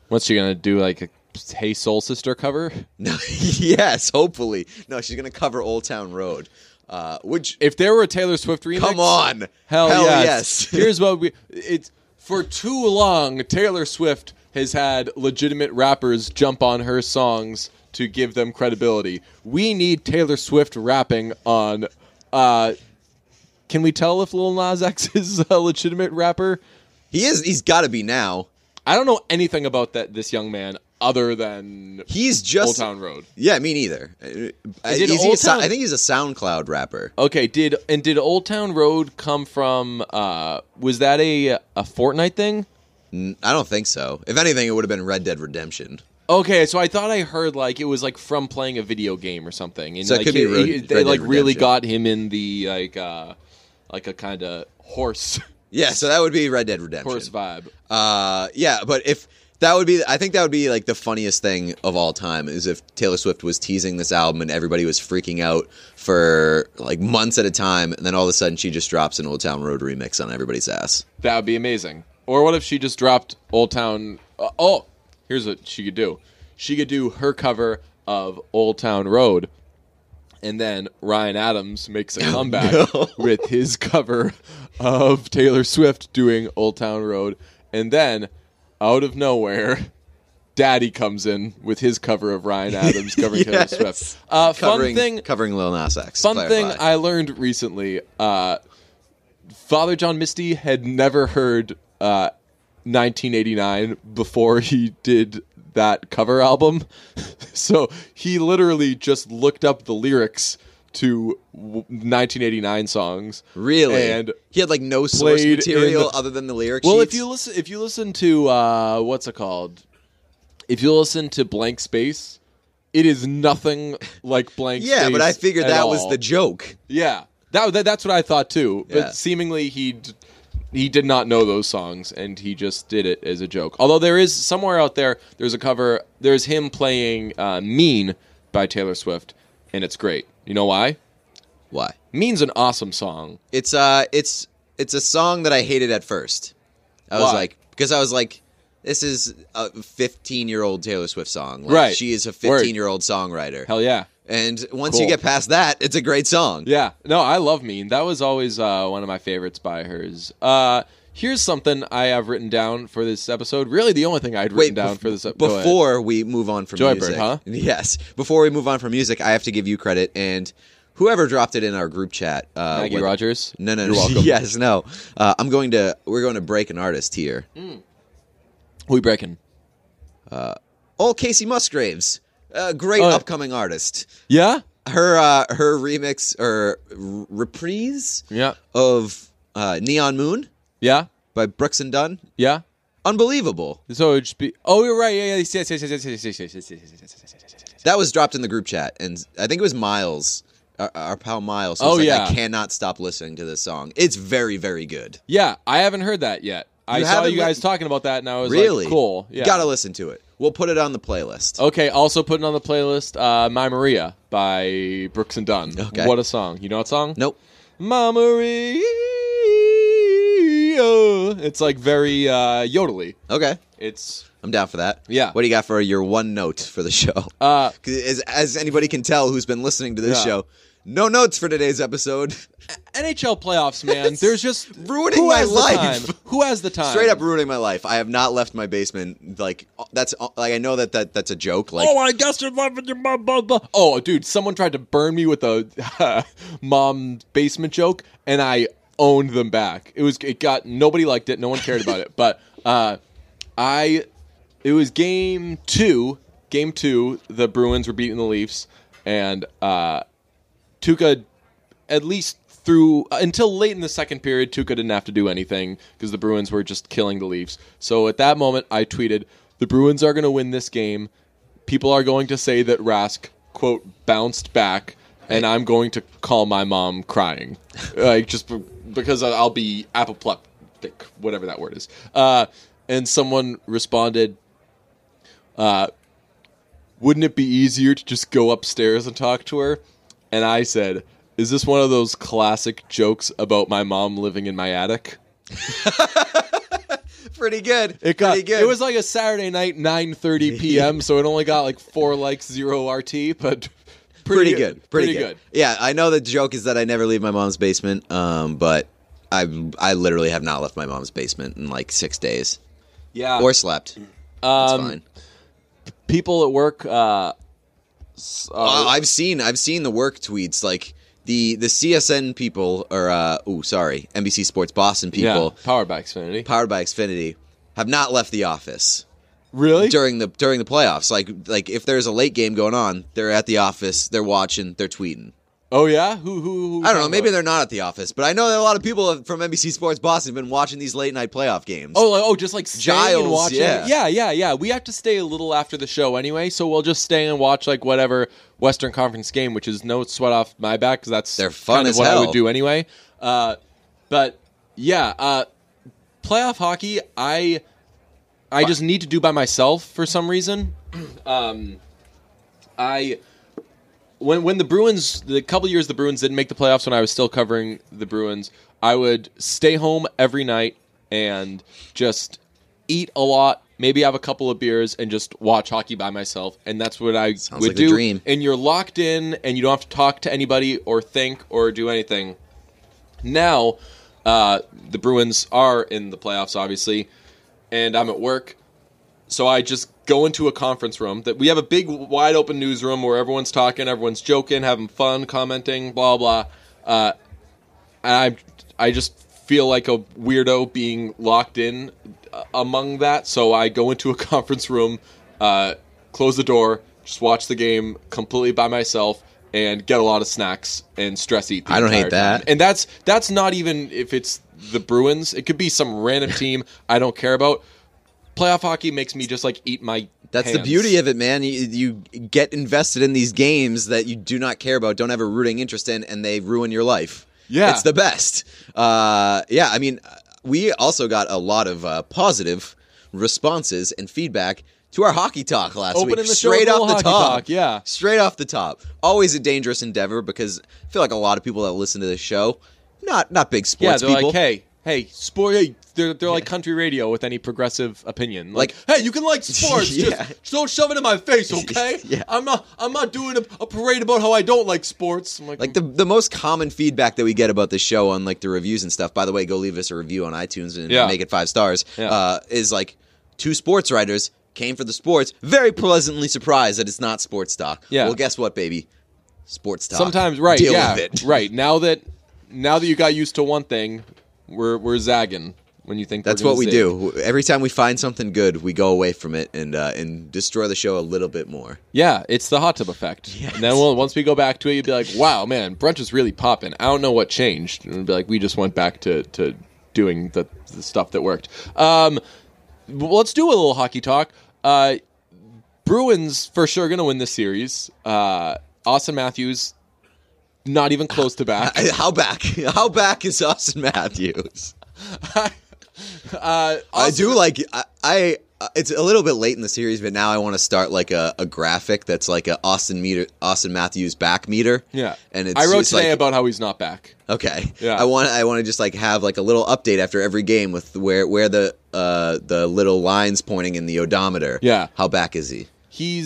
What's she gonna do? Like a Hey Soul Sister cover? No, yes, hopefully. No, she's gonna cover Old Town Road. Which, If there were a Taylor Swift remix, come on, hell yes. Here's what it's for too long. Taylor Swift has had legitimate rappers jump on her songs to give them credibility. We need Taylor Swift rapping on. Can we tell if Lil Nas X is a legitimate rapper? He is. He's got to be now. I don't know anything about this young man other than He's just Old Town Road. Yeah, me neither. I think he's a SoundCloud rapper. Okay, did Old Town Road come from? Was that a Fortnite thing? I don't think so. If anything, it would have been Red Dead Redemption. Okay, so I thought I heard like it was like from playing a video game or something, and So it like could be Red they Dead like really Redemption. got him in the like a kind of horse Yeah, so that would be Red Dead Redemption. horse vibe. Yeah, but if that would be, I think that would be like the funniest thing of all time is if Taylor Swift was teasing this album and everybody was freaking out for like months at a time, and then all of a sudden she just drops an Old Town Road remix on everybody's ass. That would be amazing. Or what if she just dropped Old Town... here's what she could do. She could do her cover of Old Town Road, and then Ryan Adams makes a comeback with his cover of Taylor Swift doing Old Town Road, and then, out of nowhere, Daddy comes in with his cover of Ryan Adams covering Taylor Swift. Covering Lil Nas X. Fun thing I learned recently, Father John Misty had never heard 1989 before he did that cover album. So he literally just looked up the lyrics to 1989 songs. Really? And he had like no source material other than the lyric Well, sheets? if you listen to what's it called? If you listen to Blank Space, it is nothing like Blank Space. Yeah, but I figured that all. was the joke. Yeah. That's what I thought too. Yeah. But seemingly he did not know those songs, and he just did it as a joke. Although there is somewhere out there, there's a cover. There's him playing "Mean" by Taylor Swift, and it's great. You know why? Why? "Mean's" an awesome song. It's a song that I hated at first. I was like, this is a 15-year-old Taylor Swift song. Like, right. She is a 15-year-old songwriter. Hell yeah. And once you get past that, it's a great song. Yeah. No, I love "Mean." That was always one of my favorites by hers. Here's something I have written down for this episode. Really the only thing I'd written down for this episode. Before we move on from Joybird, music. huh? Yes. Before we move on from music, I have to give you credit. And whoever dropped it in our group chat. Maggie Rogers? No. You're welcome. Yes, no. We're going to break an artist here. Who we breaking? Old Casey Musgraves. Great upcoming artist. Yeah? Her remix or reprise Yeah. of Neon Moon Yeah? by Brooks and Dunn. Yeah? Unbelievable. So it would just be... Oh, you're right. Yeah. Yes. That was dropped in the group chat, and I think it was Miles, our pal Miles. Oh, I cannot stop listening to this song. It's very, very good. Yeah, I haven't heard that yet. I saw you guys talking about that, and I was really like, cool. Yeah. You gotta listen to it. We'll put it on the playlist. Okay, also putting on the playlist, My Maria by Brooks and Dunn. Okay. What a song. You know what song? Nope. My Maria. It's like very yodely. Okay. I'm down for that. Yeah. What do you got for your one note for the show? 'Cause as anybody can tell who's been listening to this show, no notes for today's episode. NHL playoffs, man. There's just ruining my life. Who has the time? Straight up ruining my life. I have not left my basement. Like I know that's a joke. Like, oh, I guess you're loving your mom. Blah, blah. Oh, dude, someone tried to burn me with a mom basement joke, and I owned them back. Nobody liked it. No one cared about it. But it was game two. Game two, the Bruins were beating the Leafs, and Tuukka, at least until late in the second period, Tuukka didn't have to do anything because the Bruins were just killing the Leafs. So at that moment, I tweeted, "The Bruins are going to win this game. People are going to say that Rask, quote, bounced back, and I'm going to call my mom crying." Just because I'll be apoplectic, whatever that word is. And someone responded, "Wouldn't it be easier to just go upstairs and talk to her?" And I said, "Is this one of those classic jokes about my mom living in my attic?" Pretty good. Pretty good. It was like a Saturday night, 9:30 p.m., so it only got like 4 likes, 0 RT, but pretty good. Pretty good. Yeah, I know the joke is that I never leave my mom's basement, but I literally have not left my mom's basement in like 6 days. Yeah. Or slept. That's fine. People at work... I've seen the work tweets, like the CSN people, or NBC Sports Boston people, powered by Xfinity, have not left the office. Really? During the playoffs, like if there's a late game going on, they're at the office, they're watching, they're tweeting. Oh yeah, who I don't know. Maybe they're not at the office, but I know that a lot of people from NBC Sports Boston have been watching these late night playoff games. Just like staying and watching. Yeah. We have to stay a little after the show anyway, so we'll just stay and watch like whatever Western Conference game, which is no sweat off my back because that's they're fun kind of as what hell. I would do anyway. But yeah, playoff hockey, I just need to do by myself for some reason. When the Bruins, the couple years the Bruins didn't make the playoffs when I was still covering the Bruins, I would stay home every night and just eat a lot, maybe have a couple of beers, and just watch hockey by myself. And that's what I Sounds would like do. a dream. And you're locked in, and you don't have to talk to anybody or think or do anything. Now, the Bruins are in the playoffs, obviously, and I'm at work. So I just go into a conference room. That we have a big, wide open newsroom where everyone's talking, everyone's joking, having fun, commenting, blah, blah. And I just feel like a weirdo being locked in among that. So I go into a conference room, close the door, just watch the game completely by myself, and get a lot of snacks and stress eat. I don't hate that. And that's not even if it's the Bruins. It could be some random team I don't care about. Playoff hockey makes me just like eat my That's hands. the beauty of it, man. You get invested in these games that you do not care about, don't have a rooting interest in, and they ruin your life. Yeah. It's the best. I mean, we also got a lot of positive responses and feedback to our hockey talk last week. Opening the show Straight with a off little the hockey top. talk, yeah. Straight off the top. Always a dangerous endeavor because I feel like a lot of people that listen to this show, not big sports they're people. like, hey, sport. Hey, they're like country radio with any progressive opinion. Like, hey, you can like sports. Yeah. Just don't shove it in my face, okay? Yeah. I'm not doing a parade about how I don't like sports. I'm Like the most common feedback that we get about the show on like the reviews and stuff. By the way, go leave us a review on iTunes and make it 5 stars. Yeah. Is like 2 sports writers came for the sports, very pleasantly surprised that it's not sports talk. Yeah. Well, guess what, baby? Sports talk. Sometimes, right? Deal yeah, with it. right. Now that you got used to one thing, we're zagging when you think That's we're what we zig. do. Every time we find something good, we go away from it and destroy the show a little bit more. Yeah, it's the hot tub effect. Yes. And then once we go back to it, you'll be like, wow, man, brunch is really popping. I don't know what changed. And it'll be like, we just went back to doing the stuff that worked. Let's do a little hockey talk. Bruins for sure going to win this series. Austin Matthews, not even close to back. How back? How back is Austin Matthews? I do like I it's a little bit late in the series, but now I want to start like a graphic that's like a Austin Matthews back meter. Yeah, and I wrote just today like, about how he's not back. Okay, Yeah, I want to just like have like a little update after every game with where the little lines pointing in the odometer. Yeah, how back is he? He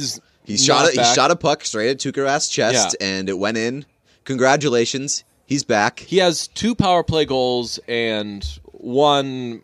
shot a puck straight at Tuukka Rask's chest, and it went in. Congratulations, he's back. He has 2 power play goals and 1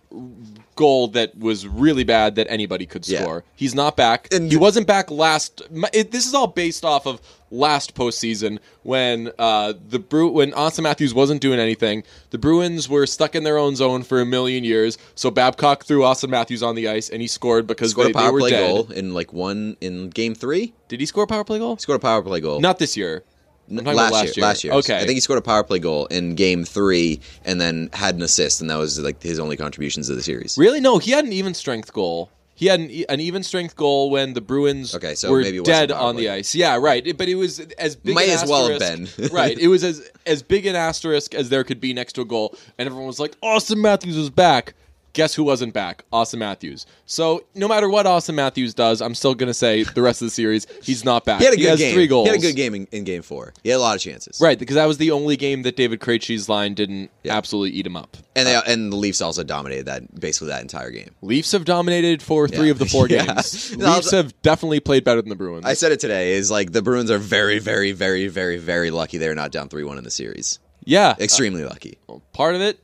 goal that was really bad that anybody could score. Yeah. He's not back. And he wasn't back last. This is all based off of last postseason when when Austin Matthews wasn't doing anything. The Bruins were stuck in their own zone for a million years. So Babcock threw Austin Matthews on the ice and he scored because scored a power they were play dead. goal in game 3. Did he score a power play goal? He scored a power play goal. Not this year. I'm talking about Last year. Okay. I think he scored a power play goal in game 3 and then had an assist, and that was like his only contributions to the series. Really? No, he had an even strength goal. He had an even strength goal when the Bruins so were maybe it wasn't dead power on the play. ice. Yeah, right. But it was as big Might an as well have asterisk- been. Right. It was as big an asterisk as there could be next to a goal, and everyone was like, Austin Matthews is back. Guess who wasn't back? Austin Matthews. So no matter what Austin Matthews does, I'm still going to say the rest of the series, he's not back. He had a good has game. 3 goals. He had a good game in game 4. He had a lot of chances. Right, because that was the only game that David Krejci's line didn't absolutely eat him up. And and the Leafs also dominated that entire game. Leafs have dominated for 3 of the 4 Yeah. games. No, Leafs have definitely played better than the Bruins. I said it today, is like the Bruins are very, very, very, very, very lucky they're not down 3-1 in the series. Yeah. Extremely lucky. Part of it,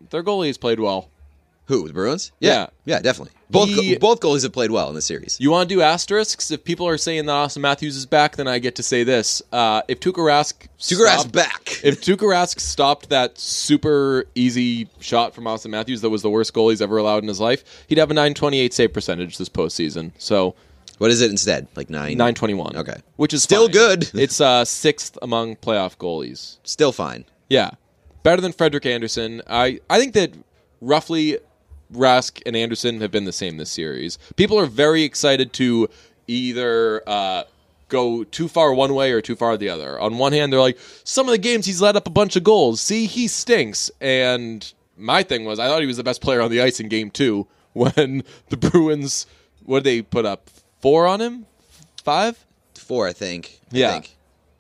their goalies played well. Who, the Bruins? Yeah. Yeah, definitely. Both goalies have played well in the series. You want to do asterisks? If people are saying that Austin Matthews is back, then I get to say this. If Tuukka Rask back. If Tuukka Rask stopped that super easy shot from Austin Matthews that was the worst goal he's ever allowed in his life, he'd have a .928 save percentage this postseason. So What is it instead? Like 921. Okay. Which is still fine. good. It's 6th among playoff goalies. Still fine. Yeah. Better than Frederik Andersen. I think that roughly Rask and Anderson have been the same this series. People are very excited to either go too far one way or too far the other. On one hand, they're like, some of the games he's let up a bunch of goals. See, he stinks. And my thing was, I thought he was the best player on the ice in Game 2 when the Bruins, what did they put up? 4 on him? 5? 4, I think. Yeah.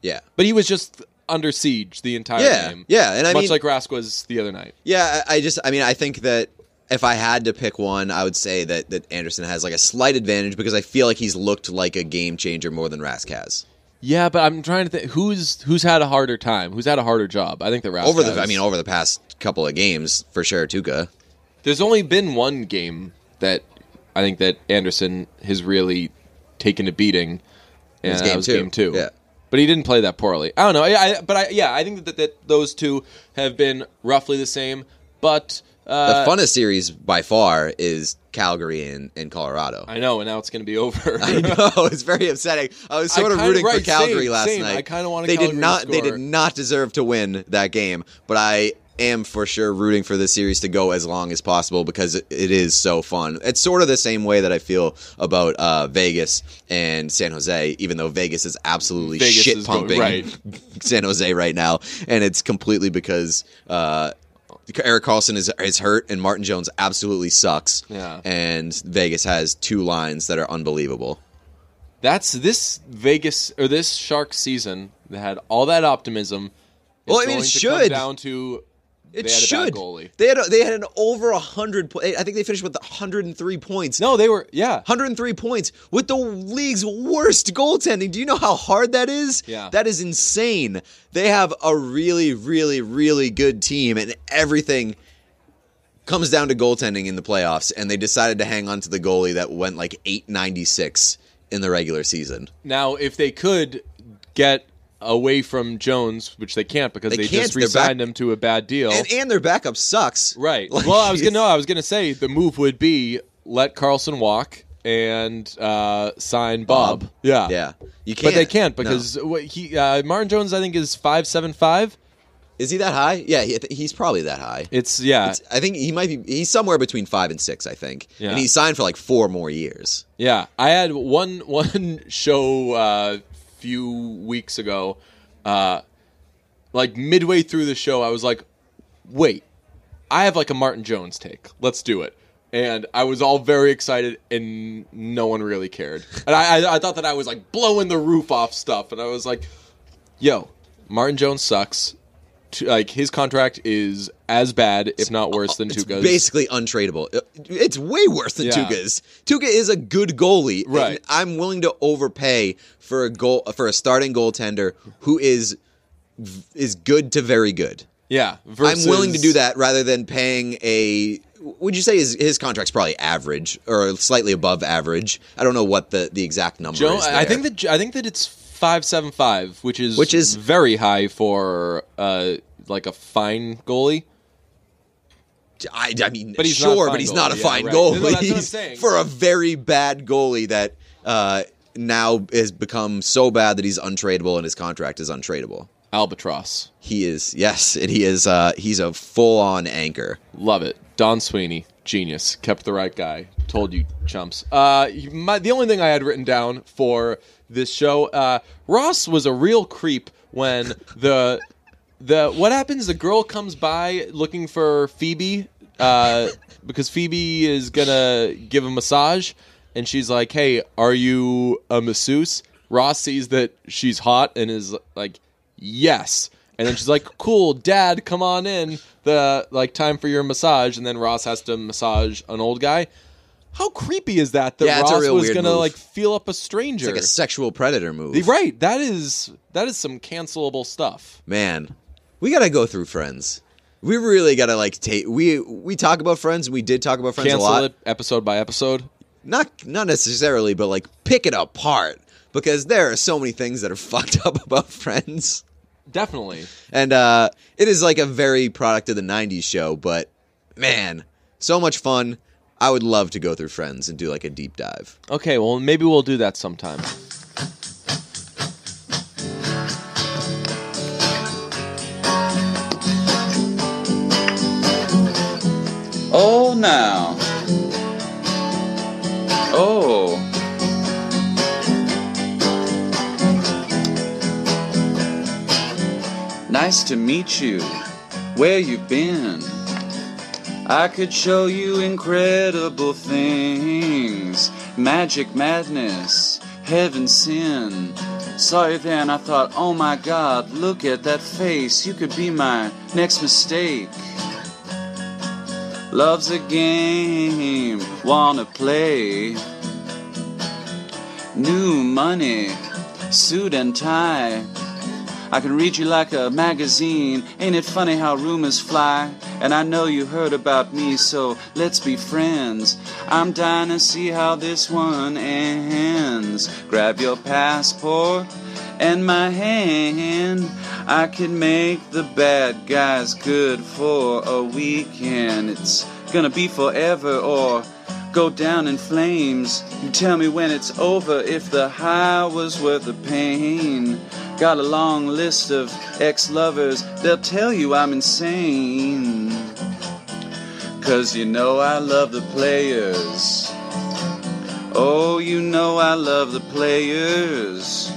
Yeah. But he was just under siege the entire game. Yeah, and I much mean, like Rask was the other night. Yeah, I think that if I had to pick one, I would say that Anderson has like a slight advantage because I feel like he's looked like a game changer more than Rask has. Yeah, but I'm trying to think who's had a harder time, who's had a harder job. I think the Rask over the past couple of games for sure. Tuukka. There's only been one game that I think that Anderson has really taken a beating, and that was game two. Yeah. But he didn't play that poorly. I don't know. I think that those two have been roughly the same. But the funnest series by far is Calgary and Colorado. I know, and now it's going to be over. I know, it's very upsetting. I was sort of rooting for Calgary last night. I kind of wanted Calgary to score. They did not deserve to win that game, but I am for sure rooting for this series to go as long as possible because it is so fun. It's sort of the same way that I feel about Vegas and San Jose, even though Vegas is absolutely shit-pumping San Jose right now, and it's completely because Erik Karlsson is hurt, and Martin Jones absolutely sucks. Yeah. And Vegas has two lines that are unbelievable. That's this Vegas or this Sharks season that had all that optimism. Well, I mean, it should come down to it they had should. A bad goalie. They had an over 100. I think they finished with 103 points. No, they were 103 points with the league's worst goaltending. Do you know how hard that is? Yeah, that is insane. They have a really, really, really good team, and everything comes down to goaltending in the playoffs. And they decided to hang on to the goalie that went like .896 in the regular season. Now, if they could get away from Jones, which they can't because they just re-signed him to a bad deal, and their backup sucks. Right. Well, I was gonna say the move would be let Karlsson walk and sign Bob. Yeah. You can't, but they can't because Martin Jones I think is 5'7". Is he that high? Yeah, he's probably that high. I think he might be. He's somewhere between 5 and 6. I think, and he signed for like 4 more years. Yeah, I had one show. Few weeks ago, like midway through the show, I was like, wait, I have like a Martin Jones take. Let's do it. And I was all very excited, and no one really cared. And I thought that I was like blowing the roof off stuff, and I was like, yo, Martin Jones sucks. Like his contract is as bad, if not worse, than Tuukka's. Basically untradeable. It's way worse than Tuukka's. Tuukka is a good goalie, right? And I'm willing to overpay for a starting goaltender who is good to very good. Yeah, I'm willing to do that rather than paying a. Would you say his contract's probably average or slightly above average? I don't know what the exact number is. There. I think that it's 5.75, which is very high for like a fine goalie. I mean, but he's but he's not a fine goalie. No, that's what I'm saying. For a very bad goalie that now has become so bad that he's untradeable and his contract is untradeable. Albatross. He is, yes, and he is. He's a full-on anchor. Love it. Don Sweeney, genius, kept the right guy. Told you, chumps. The only thing I had written down for this show, Ross was a real creep when the what happens? The girl comes by looking for Phoebe because Phoebe is gonna give a massage, and she's like, "Hey, are you a masseuse?" Ross sees that she's hot and is like, "Yes." And then she's like, "Cool, Dad, come on in. Time for your massage." And then Ross has to massage an old guy. How creepy is that? Ross was gonna feel up a stranger. It's like a sexual predator move. Right. That is some cancelable stuff. Man, we gotta go through Friends. We really gotta we talk about Friends. We did talk about Friends a lot. Cancel it episode by episode. Not necessarily, but pick it apart because there are so many things that are fucked up about Friends. Definitely. And it is like a very product of the 90s show, but man, so much fun. I would love to go through Friends and do a deep dive. Okay, well, maybe we'll do that sometime. Oh, now. Oh. Nice to meet you. Where you been? I could show you incredible things. Magic, madness, heaven, sin. Saw you then, I thought, oh my God, look at that face. You could be my next mistake. loves a game, wanna play. New money, suit and tie. I can read you like a magazine. Ain't it funny how rumors fly? And I know you heard about me, so let's be friends. I'm dying to see how this one ends. Grab your passport and my hand. I can make the bad guys good for a weekend. It's gonna be forever or go down in flames. You tell me when it's over if the high was worth the pain. Got a long list of ex-lovers, they'll tell you I'm insane. 'Cause you know I love the players. Oh, you know I love the players.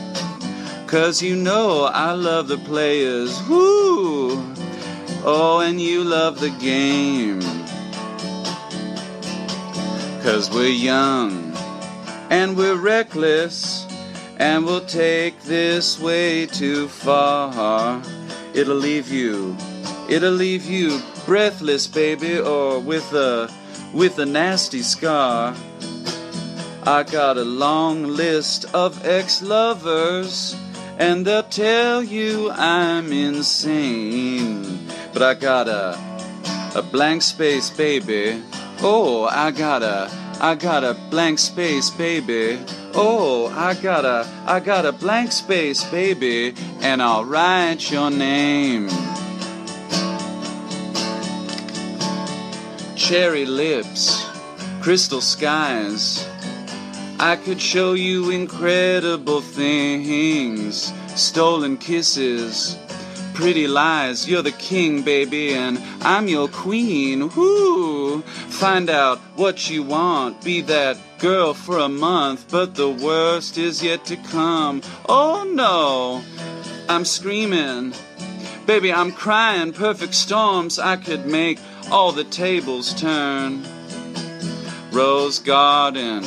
'Cause you know I love the players. Woo! Oh, and you love the game. 'Cause we're young and we're reckless, and we'll take this way too far. It'll leave you breathless, baby, or with a nasty scar. I got a long list of ex-lovers, and they'll tell you I'm insane. But I got a blank space, baby. Oh, I got a blank space, baby. Oh, I got a blank space, baby, and I'll write your name. Cherry lips, crystal skies. I could show you incredible things. Stolen kisses, pretty lies. You're the king, baby, and I'm your queen. Whoo! Find out what you want. Be that girl for a month, but the worst is yet to come. Oh no! I'm screaming. Baby, I'm crying. Perfect storms. I could make all the tables turn. Rose garden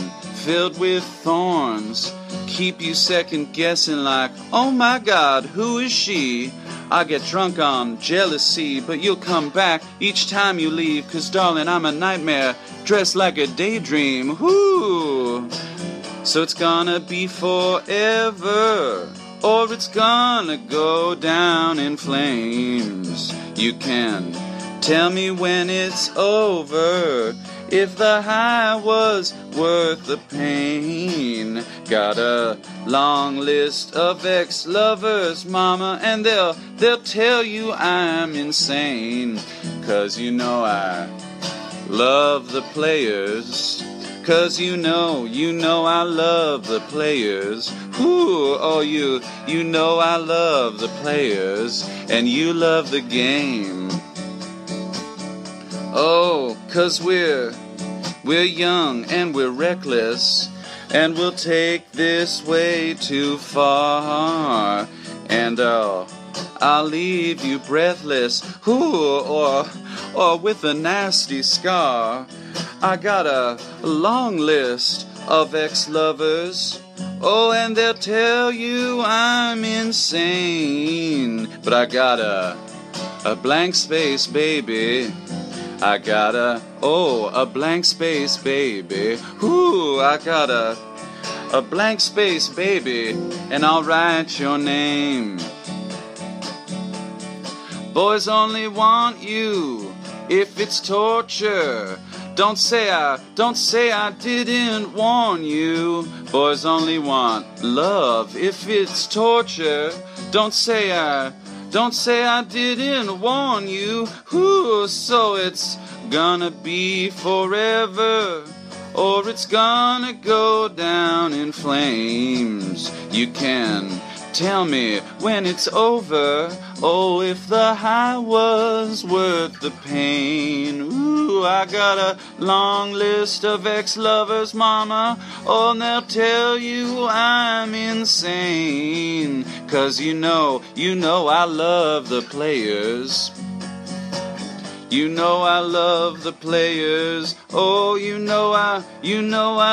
filled with thorns. Keep you second guessing like, oh my God, who is she? I get drunk on jealousy, but you'll come back each time you leave. 'Cause darling, I'm a nightmare dressed like a daydream. Whoo! So it's gonna be forever, or it's gonna go down in flames. You can tell me when it's over, if the high was worth the pain. Got a long list of ex-lovers, mama, and they'll tell you I'm insane. 'Cause you know I love the players. 'Cause you know I love the players. Ooh, oh, you know I love the players, and you love the game. Oh, 'cause we're young and we're reckless, and we'll take this way too far. And I'll leave you breathless, ooh, or with a nasty scar. I got a long list of ex-lovers, oh, and they'll tell you I'm insane. But I got a blank space, baby. I got a blank space, baby. Ooh, I got a blank space, baby, and I'll write your name. Boys only want you if it's torture. Don't say I didn't warn you. Boys only want love if it's torture. Don't say I didn't warn you. Ooh, so it's gonna be forever, or it's gonna go down in flames. You can tell me when it's over, oh, if the high was worth the pain. Ooh, I got a long list of ex-lovers, mama, oh, and they'll tell you I'm insane. 'Cause you know I love the players. You know I love the players. Oh, you know I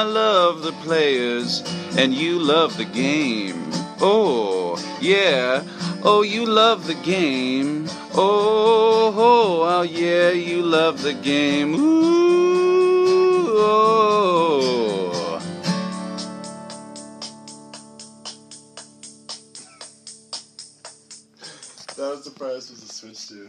love the players, and you love the game. Oh, yeah. Oh, you love the game. Oh, yeah, you love the game. Ooh, oh. That was the price was a switch to.